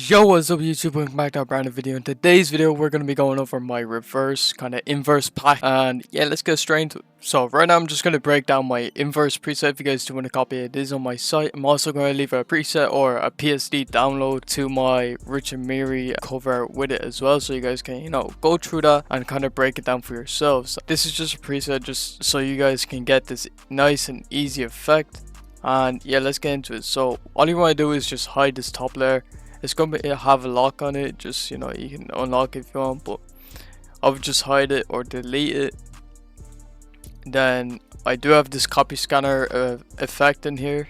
Yo, what's up YouTube, welcome back to a brand new video. In today's video we're going to be going over my reverse kind of inverse pack, and yeah, let's get straight into it. So right now I'm just going to break down my inverse preset. If you guys do want to copy it, it is on my site. I'm also going to leave a preset or a PSD download to my Rich and Miri cover with it as well, so you guys can, go through that and kind of break it down for yourselves. This is just a preset just so you guys can get this nice and easy effect. And yeah, let's get into it. So all you want to do is just hide this top layer. It's going to have a lock on it, just you can unlock it if you want, but I would just hide it or delete it. Then I do have this copy scanner effect in here,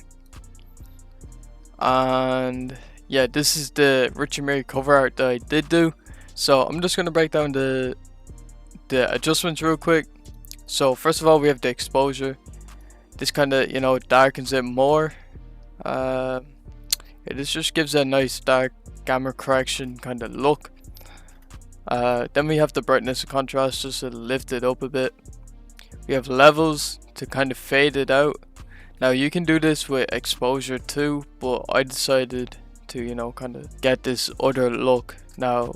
and yeah, this is the Rich and Miri cover art that I did do. So I'm just going to break down the adjustments real quick. So first of all, we have the exposure. This kind of darkens it more. This just gives a nice dark gamma correction kind of look. Then we have the brightness and contrast, just to lift it up a bit. We have levels to kind of fade it out. Now you can do this with exposure too, but I decided to kind of get this other look. Now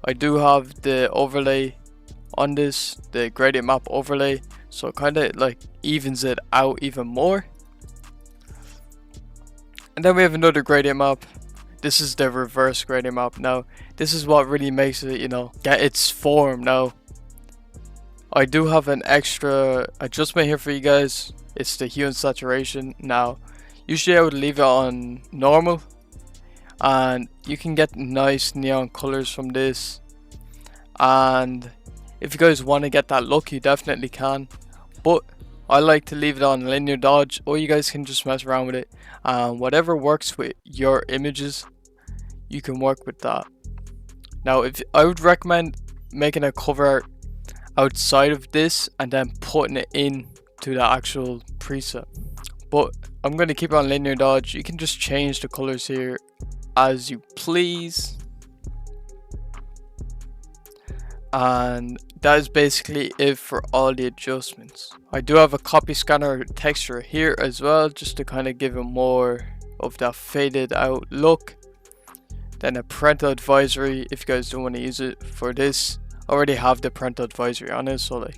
I do have the overlay on this, the gradient map overlay, so it kind of like evens it out even more. And then we have another gradient map. This is the reverse gradient map. Now this is what really makes it get its form. Now I do have an extra adjustment here for you guys. It's the hue and saturation. Now usually I would leave it on normal, and you can get nice neon colors from this. And if you guys want to get that look, you definitely can, but I like to leave it on linear dodge, or you guys can just mess around with it. Whatever works with your images, you can work with that. Now I would recommend making a cover art outside of this and then putting it in to the actual preset, but I'm going to keep it on linear dodge. You can just change the colors here as you please, and that is basically it for all the adjustments. I do have a copy scanner texture here as well, just to kind of give it more of that faded out look. Then a parental advisory, if you guys don't want to use it for this. I already have the parental advisory on it, so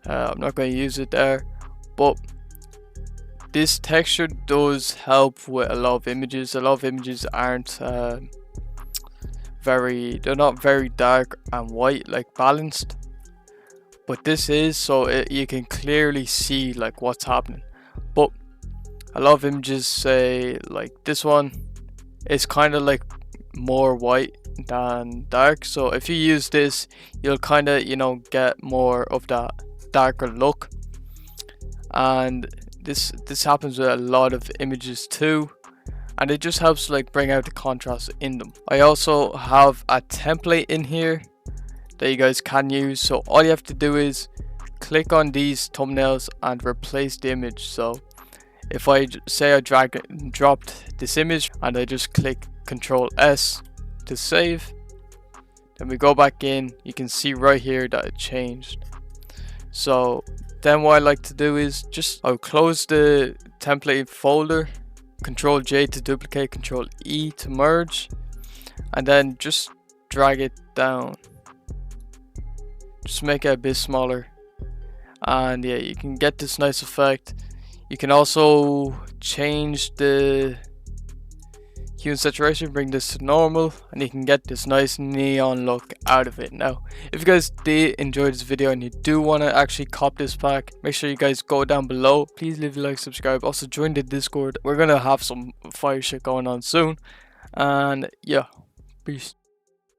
I'm not going to use it there. But this texture does help with a lot of images. A lot of images aren't they're not very dark and white, like balanced, but this is, so you can clearly see like what's happening. But a lot of images, say like this one, is kind of like more white than dark, so if you use this, you'll kind of get more of that darker look. And this happens with a lot of images too, and it just helps bring out the contrast in them. I also have a template in here that you guys can use, so all you have to do is click on these thumbnails and replace the image. So if I say I drag and dropped this image and I just click Ctrl S to save, then we go back in, you can see right here that it changed. So then what I like to do is I'll close the template folder, Ctrl J to duplicate, Ctrl E to merge, and then just drag it down. Just make it a bit smaller, and yeah, you can get this nice effect. You can also change the hue and saturation, bring this to normal, and you can get this nice neon look out of it. Now if you guys did enjoy this video and you do want to actually cop this pack, make sure you guys go down below. Please leave a like, subscribe, also join the Discord. We're gonna have some fire shit going on soon, and yeah, peace.